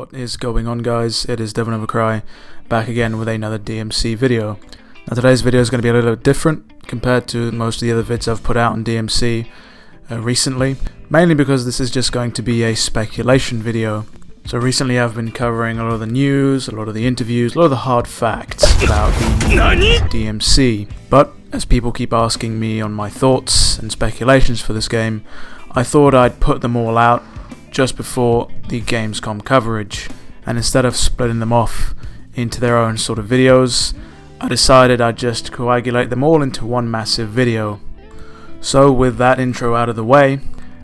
What is going on, guys? It is DevilNeverCry, back again with another DMC video. Now today's video is going to be a little bit different compared to most of the other vids I've put out on DMC recently, mainly because this is just going to be a speculation video. So recently I've been covering a lot of the news, a lot of the interviews, a lot of the hard facts about the DMC. But as people keep asking me on my thoughts and speculations for this game, I thought I'd put them all out just before the gamescom coverage, and instead of splitting them off into their own sort of videos, I decided I'd just coagulate them all into one massive video. So with that intro out of the way,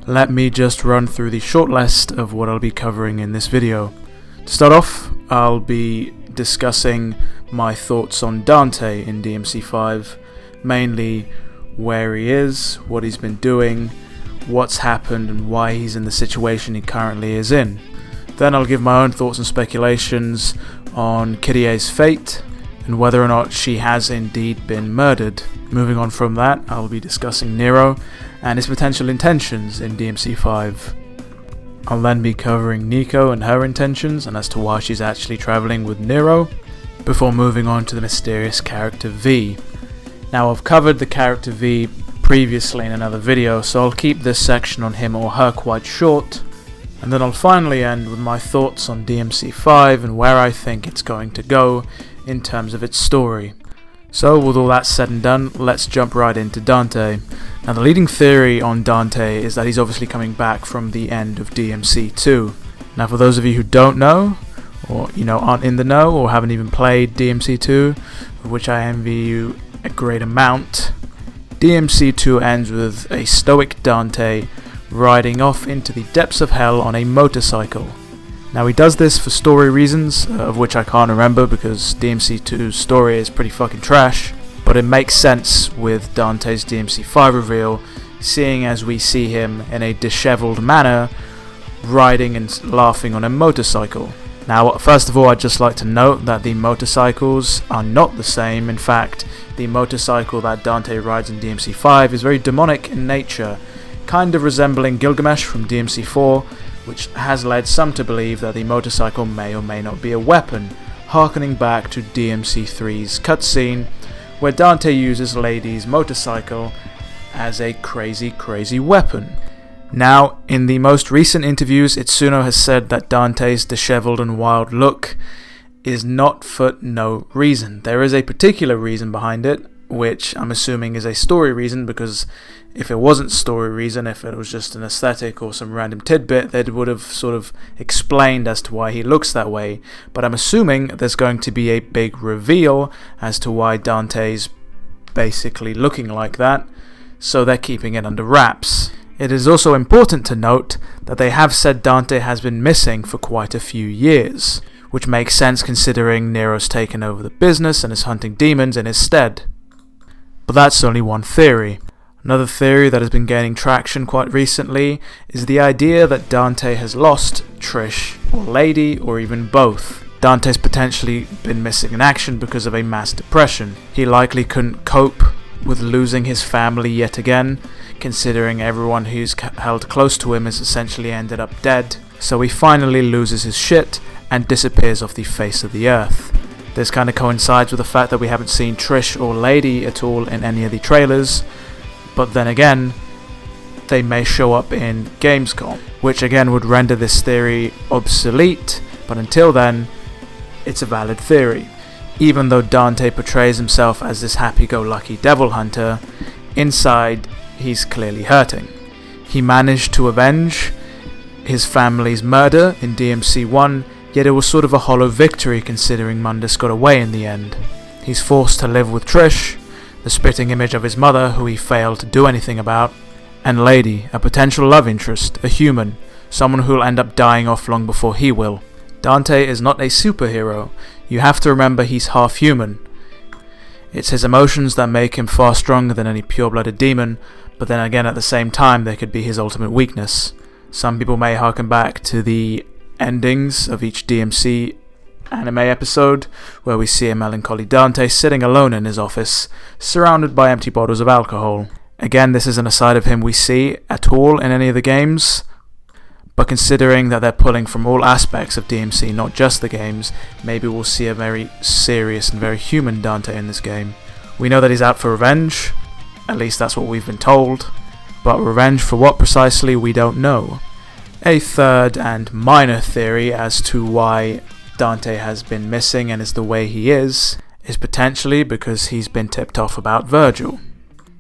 let me just run through the short list of what I'll be covering in this video. To start off, I'll be discussing my thoughts on Dante in DMC5, mainly where he is, what he's been doing, what's happened and why he's in the situation he currently is in. Then I'll give my own thoughts and speculations on Kyrie's fate and whether or not she has indeed been murdered. Moving on from that, I'll be discussing Nero and his potential intentions in DMC5. I'll then be covering Nico and her intentions and as to why she's actually travelling with Nero, before moving on to the mysterious character V. Now I've covered the character V previously in another video, so I'll keep this section on him or her quite short, and then I'll finally end with my thoughts on DMC5 and where I think it's going to go in terms of its story. So with all that said and done, let's jump right into Dante. Now the leading theory on Dante is that he's obviously coming back from the end of DMC2. Now for those of you who don't know, or aren't in the know, or haven't even played DMC2, of which I envy you a great amount, DMC2 ends with a stoic Dante riding off into the depths of hell on a motorcycle. Now he does this for story reasons, of which I can't remember because DMC2's story is pretty fucking trash, but it makes sense with Dante's DMC5 reveal, seeing as we see him in a disheveled manner riding and laughing on a motorcycle. Now first of all, I'd just like to note that the motorcycles are not the same. In fact, the motorcycle that Dante rides in DMC5 is very demonic in nature, kind of resembling Gilgamesh from DMC4, which has led some to believe that the motorcycle may or may not be a weapon, harkening back to DMC3's cutscene, where Dante uses Lady's motorcycle as a crazy weapon. Now, in the most recent interviews, Itsuno has said that Dante's disheveled and wild look is not for no reason. There is a particular reason behind it, which I'm assuming is a story reason, because if it wasn't story reason, if it was just an aesthetic or some random tidbit, they would have sort of explained as to why he looks that way. But I'm assuming there's going to be a big reveal as to why Dante's basically looking like that, so they're keeping it under wraps. It is also important to note that they have said Dante has been missing for quite a few years, which makes sense considering Nero's taken over the business and is hunting demons in his stead. But that's only one theory. Another theory that has been gaining traction quite recently is the idea that Dante has lost Trish or Lady, or even both. Dante's potentially been missing in action because of a mass depression. He likely couldn't cope with losing his family yet again, considering everyone who's held close to him has essentially ended up dead, so he finally loses his shit and disappears off the face of the earth. This kind of coincides with the fact that we haven't seen Trish or Lady at all in any of the trailers, but then again, they may show up in Gamescom, which again would render this theory obsolete, but until then, it's a valid theory. Even though Dante portrays himself as this happy-go-lucky devil hunter, inside he's clearly hurting. He managed to avenge his family's murder in DMC1, yet it was sort of a hollow victory considering Mundus got away in the end. He's forced to live with Trish, the spitting image of his mother who he failed to do anything about, and Lady, a potential love interest, a human, someone who'll end up dying off long before he will. Dante is not a superhero. You have to remember he's half human. It's his emotions that make him far stronger than any pure-blooded demon, but then again at the same time they could be his ultimate weakness. Some people may harken back to the endings of each DMC anime episode, where we see a melancholy Dante sitting alone in his office, surrounded by empty bottles of alcohol. Again, this isn't a side of him we see at all in any of the games, But considering that they're pulling from all aspects of DMC, not just the games, maybe we'll see a very serious and very human Dante in this game. We know that he's out for revenge, at least that's what we've been told, but revenge for what precisely we don't know. A third and minor theory as to why Dante has been missing and is the way he is potentially because he's been tipped off about Virgil.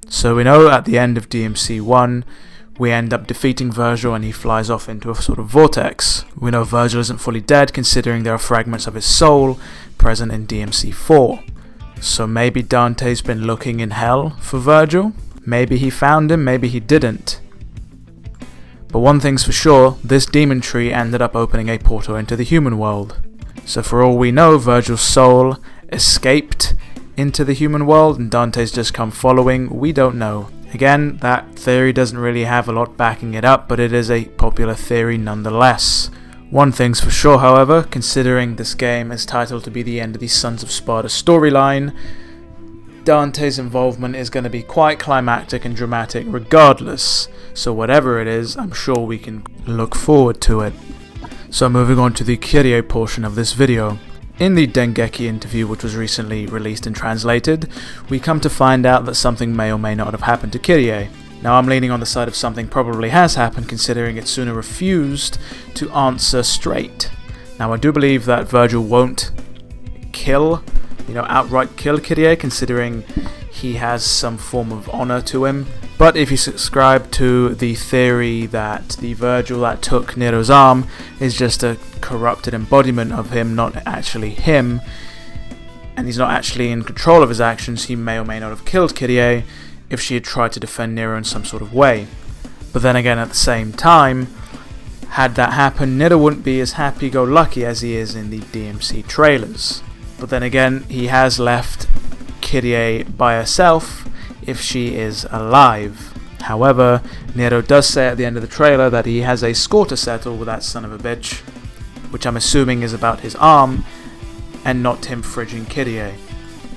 So we know at the end of DMC 1 we end up defeating Virgil and he flies off into a sort of vortex. We know Virgil isn't fully dead considering there are fragments of his soul present in DMC 4. So maybe Dante's been looking in hell for Virgil? Maybe he found him, maybe he didn't. But one thing's for sure, this demon tree ended up opening a portal into the human world. So for all we know, Virgil's soul escaped into the human world and Dante's just come following. We don't know. Again, that theory doesn't really have a lot backing it up, but it is a popular theory nonetheless. One thing's for sure, however, considering this game is titled to be the end of the Sons of Sparta storyline, Dante's involvement is going to be quite climactic and dramatic regardless. So whatever it is, I'm sure we can look forward to it. So moving on to the Kyrie portion of this video. In the Dengeki interview, which was recently released and translated, we come to find out that something may or may not have happened to Kyrie. Now I'm leaning on the side of something probably has happened, considering Itsuna refused to answer straight. Now I do believe that Virgil won't outright kill Kyrie, considering he has some form of honor to him. But if you subscribe to the theory that the Virgil that took Nero's arm is just a corrupted embodiment of him, not actually him, and he's not actually in control of his actions, he may or may not have killed Kyrie if she had tried to defend Nero in some sort of way. But then again, at the same time, had that happened, Nero wouldn't be as happy-go-lucky as he is in the DMC trailers. But then again, he has left Kyrie by herself if she is alive. However, Nero does say at the end of the trailer that he has a score to settle with that son of a bitch, which I'm assuming is about his arm and not him fridging Kyrie.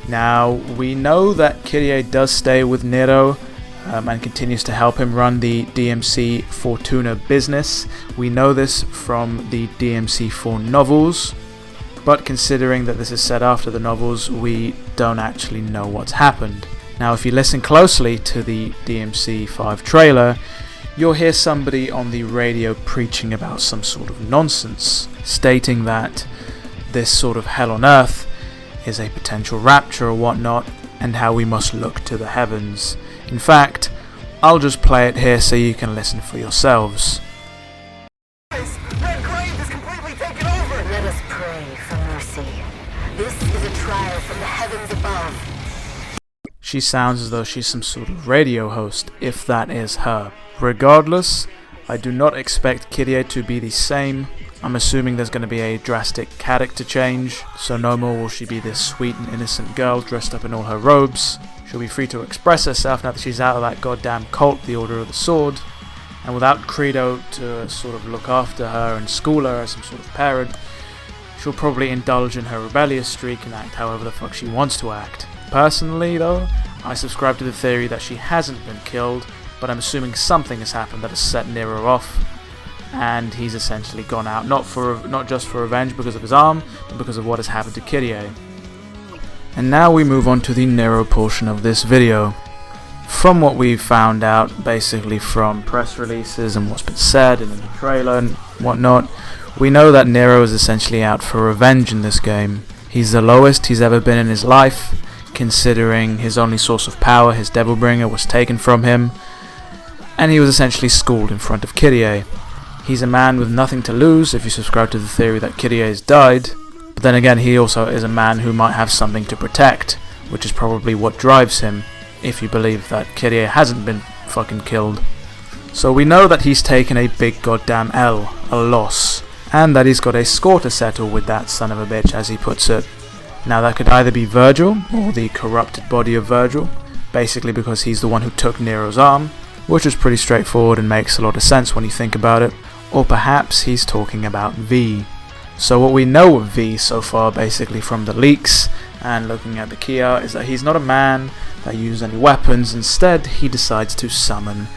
Now, we know that Kyrie does stay with Nero and continues to help him run the DMC Fortuna business. We know this from the DMC 4 novels, but considering that this is set after the novels, we don't actually know what's happened. Now, if you listen closely to the DMC 5 trailer, you'll hear somebody on the radio preaching about some sort of nonsense, stating that this sort of hell on earth is a potential rapture or whatnot, and how we must look to the heavens. In fact, I'll just play it here so you can listen for yourselves. Red grave is completely taken over! Let us pray for mercy. This is a trial from the heavens above. She sounds as though she's some sort of radio host, if that is her. Regardless, I do not expect Kyrie to be the same. I'm assuming there's going to be a drastic character change, so no more will she be this sweet and innocent girl dressed up in all her robes. She'll be free to express herself now that she's out of that goddamn cult, the Order of the Sword. And without Credo to sort of look after her and school her as some sort of parent, she'll probably indulge in her rebellious streak and act however the fuck she wants to act. Personally though, I subscribe to the theory that she hasn't been killed, but I'm assuming something has happened that has set Nero off, and he's essentially gone out, not just for revenge because of his arm, but because of what has happened to Kyrie. And now we move on to the Nero portion of this video. From what we've found out, basically from press releases and what's been said and in the trailer and whatnot, we know that Nero is essentially out for revenge in this game. He's the lowest he's ever been in his life, considering his only source of power, his Devilbringer, was taken from him, and he was essentially schooled in front of Kyrie. He's a man with nothing to lose if you subscribe to the theory that Kyrie has died, but then again he also is a man who might have something to protect, which is probably what drives him, if you believe that Kyrie hasn't been fucking killed. So we know that he's taken a big goddamn L, a loss, and that he's got a score to settle with that son of a bitch, as he puts it. Now that could either be Virgil, or the corrupted body of Virgil, basically because he's the one who took Nero's arm, which is pretty straightforward and makes a lot of sense when you think about it, or perhaps he's talking about V. So what we know of V so far, basically from the leaks and looking at the key art, is that he's not a man that uses any weapons. Instead, he decides to summon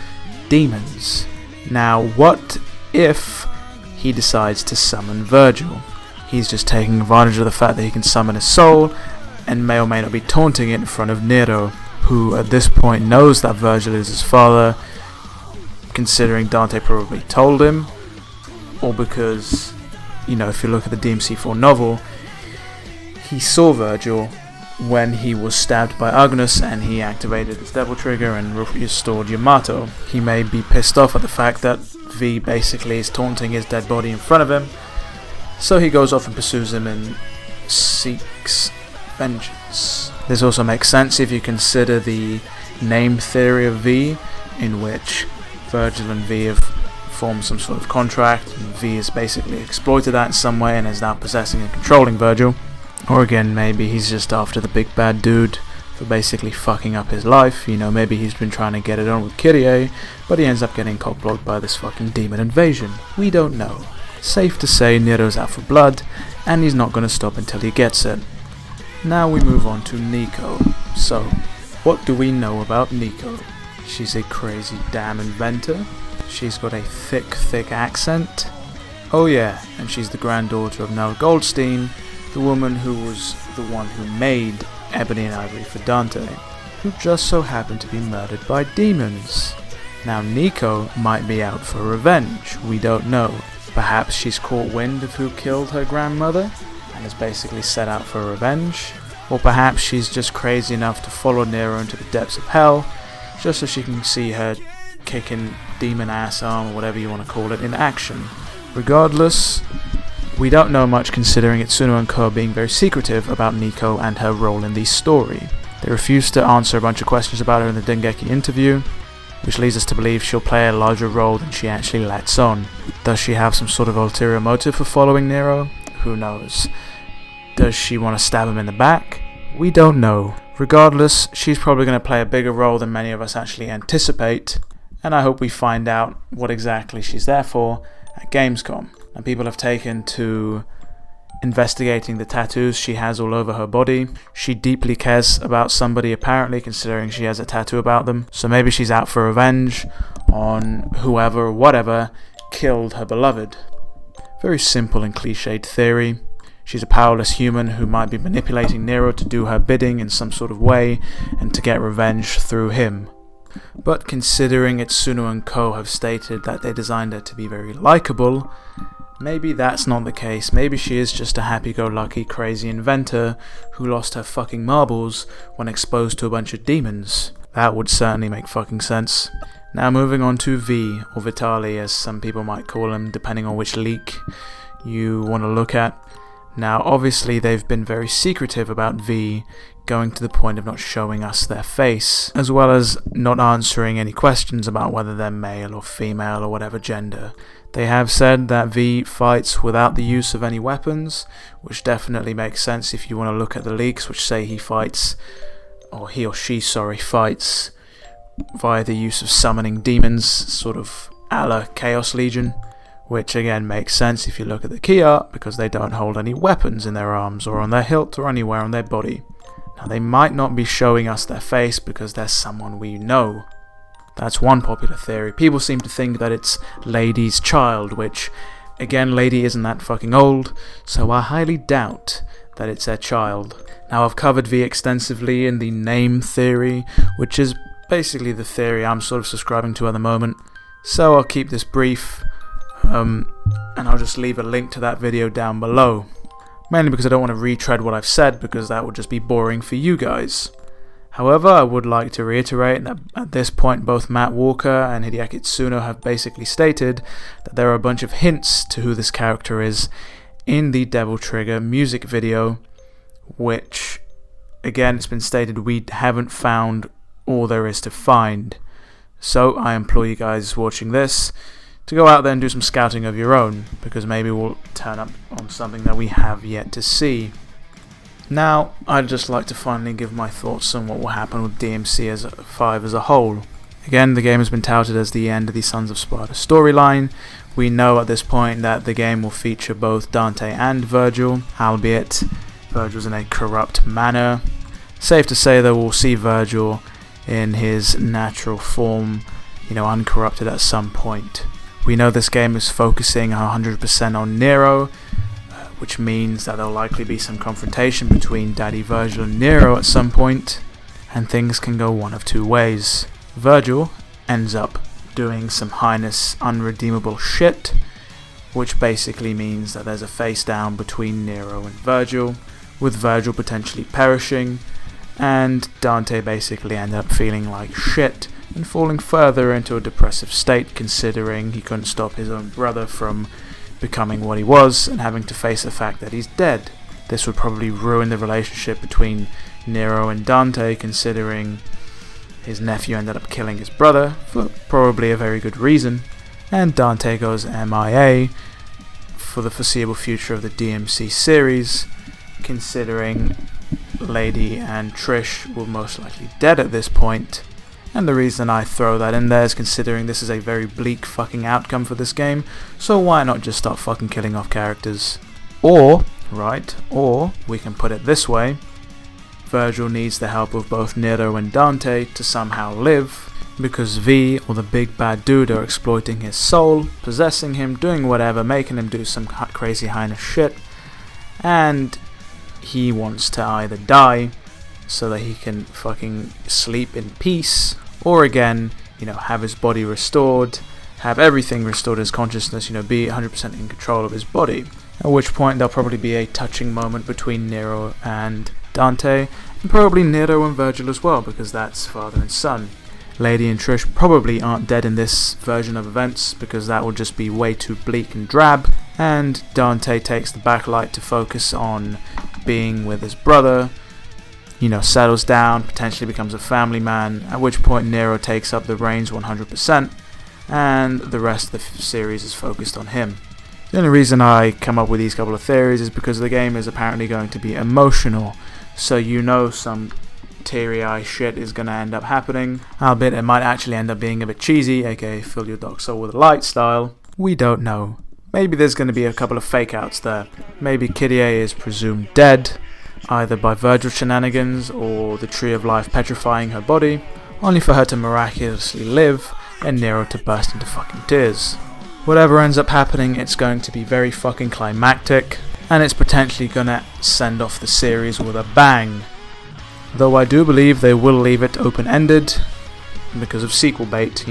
demons. Now, what if he decides to summon Virgil. He's just taking advantage of the fact that he can summon his soul, and may or may not be taunting it in front of Nero, who at this point knows that Virgil is his father, considering Dante probably told him, or because, if you look at the DMC4 novel, he saw Virgil when he was stabbed by Agnus and he activated his devil trigger and restored Yamato. He may be pissed off at the fact that V basically is taunting his dead body in front of him, so he goes off and pursues him and seeks vengeance. This also makes sense if you consider the name theory of V, in which Virgil and V have formed some sort of contract, and V has basically exploited that in some way and is now possessing and controlling Virgil. Or again, maybe he's just after the big bad dude for basically fucking up his life. Maybe he's been trying to get it on with Kyrie, but he ends up getting cock-blocked by this fucking demon invasion. We don't know. Safe to say Nero's out for blood, and he's not going to stop until he gets it. Now we move on to Nico. So, what do we know about Nico? She's a crazy damn inventor. She's got a thick accent. Oh yeah, and she's the granddaughter of Nell Goldstein, the woman who was the one who made Ebony and Ivory for Dante, who just so happened to be murdered by demons. Now Nico might be out for revenge, we don't know. Perhaps she's caught wind of who killed her grandmother and is basically set out for revenge. Or perhaps she's just crazy enough to follow Nero into the depths of hell, just so she can see her kicking demon ass arm, or whatever you want to call it, in action. Regardless, we don't know much, considering Itsuno and Co being very secretive about Nico and her role in the story. They refused to answer a bunch of questions about her in the Dengeki interview, which leads us to believe she'll play a larger role than she actually lets on. Does she have some sort of ulterior motive for following Nero? Who knows? Does she want to stab him in the back? We don't know. Regardless, she's probably going to play a bigger role than many of us actually anticipate, and I hope we find out what exactly she's there for at Gamescom. And people have taken to investigating the tattoos she has all over her body. She deeply cares about somebody, apparently, considering she has a tattoo about them. So maybe she's out for revenge on whoever or whatever killed her beloved. Very simple and cliched theory. She's a powerless human who might be manipulating Nero to do her bidding in some sort of way and to get revenge through him. But considering Itsuno and Co have stated that they designed her to be very likable, maybe that's not the case. Maybe she is just a happy-go-lucky crazy inventor who lost her fucking marbles when exposed to a bunch of demons. That would certainly make fucking sense. Now moving on to V, or Vitali as some people might call him, depending on which leak you want to look at. Now obviously they've been very secretive about V, going to the point of not showing us their face, as well as not answering any questions about whether they're male or female or whatever gender. They have said that V fights without the use of any weapons, which definitely makes sense if you want to look at the leaks which say he fights, or he or she, fights via the use of summoning demons, sort of a la Chaos Legion, which again makes sense if you look at the key art, because they don't hold any weapons in their arms or on their hilt or anywhere on their body. Now they might not be showing us their face because they're someone we know. That's one popular theory. People seem to think that it's Lady's child, which, again, Lady isn't that fucking old, so I highly doubt that it's their child. Now I've covered V extensively in the name theory, which is basically the theory I'm sort of subscribing to at the moment, so I'll keep this brief, and I'll just leave a link to that video down below. Mainly because I don't want to retread what I've said, because that would just be boring for you guys. However, I would like to reiterate that at this point both Matt Walker and Hideaki Tsuno have basically stated that there are a bunch of hints to who this character is in the Devil Trigger music video, which, again, it's been stated we haven't found all there is to find. So I implore you guys watching this to go out there and do some scouting of your own, because maybe we'll turn up on something that we have yet to see. Now, I'd just like to finally give my thoughts on what will happen with DMC 5 as a whole. Again, the game has been touted as the end of the Sons of Sparta storyline. We know at this point that the game will feature both Dante and Virgil, albeit Virgil's in a corrupt manner. Safe to say that we'll see Virgil in his natural form, uncorrupted at some point. We know this game is focusing 100% on Nero, which means that there'll likely be some confrontation between Daddy Virgil and Nero at some point, and things can go one of two ways. Virgil ends up doing some heinous, unredeemable shit, which basically means that there's a face down between Nero and Virgil, with Virgil potentially perishing, and Dante basically ended up feeling like shit and falling further into a depressive state, considering he couldn't stop his own brother from becoming what he was and having to face the fact that he's dead. This would probably ruin the relationship between Nero and Dante, considering his nephew ended up killing his brother for probably a very good reason, and Dante goes MIA for the foreseeable future of the DMC series, considering Lady and Trish were most likely dead at this point. And the reason I throw that in there is considering this is a very bleak fucking outcome for this game, so why not just start fucking killing off characters? Or we can put it this way: Virgil needs the help of both Nero and Dante to somehow live, because V, or the big bad dude, are exploiting his soul, possessing him, doing whatever, making him do some crazy heinous shit, and he wants to either die so that he can fucking sleep in peace, or again, have his body restored, have everything restored, his consciousness, be 100% in control of his body. At which point there'll probably be a touching moment between Nero and Dante, and probably Nero and Virgil as well, because that's father and son. Lady and Trish probably aren't dead in this version of events, because that will just be way too bleak and drab, and Dante takes the backlight to focus on being with his brother, settles down, potentially becomes a family man, at which point Nero takes up the reins 100%, and the rest of the series is focused on him. The only reason I come up with these couple of theories is because the game is apparently going to be emotional, so some teary-eye shit is going to end up happening, albeit it might actually end up being a bit cheesy, aka fill your dark soul with light style. We don't know. Maybe there's going to be a couple of fake outs there. Maybe Kyrie is presumed dead, either by Virgil shenanigans or the Tree of Life petrifying her body, only for her to miraculously live and Nero to burst into fucking tears. Whatever ends up happening, it's going to be very fucking climactic, and it's potentially gonna send off the series with a bang. Though I do believe they will leave it open-ended because of sequel bait,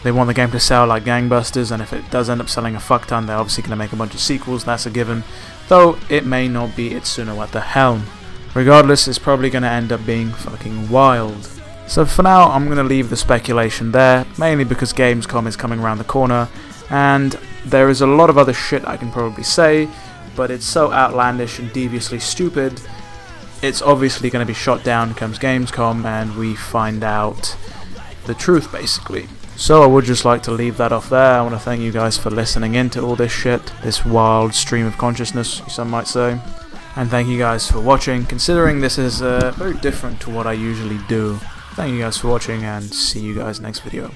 They want the game to sell like gangbusters, and if it does end up selling a fuck ton, they're obviously going to make a bunch of sequels, that's a given, though it may not be Itsuno at the helm. Regardless, it's probably going to end up being fucking wild. So for now, I'm going to leave the speculation there, mainly because Gamescom is coming around the corner, and there is a lot of other shit I can probably say, but it's so outlandish and deviously stupid, it's obviously going to be shot down comes Gamescom, and we find out the truth, basically. So I would just like to leave that off there. I want to thank you guys for listening into all this shit, this wild stream of consciousness, some might say. And thank you guys for watching, considering this is very different to what I usually do. Thank you guys for watching, and see you guys next video.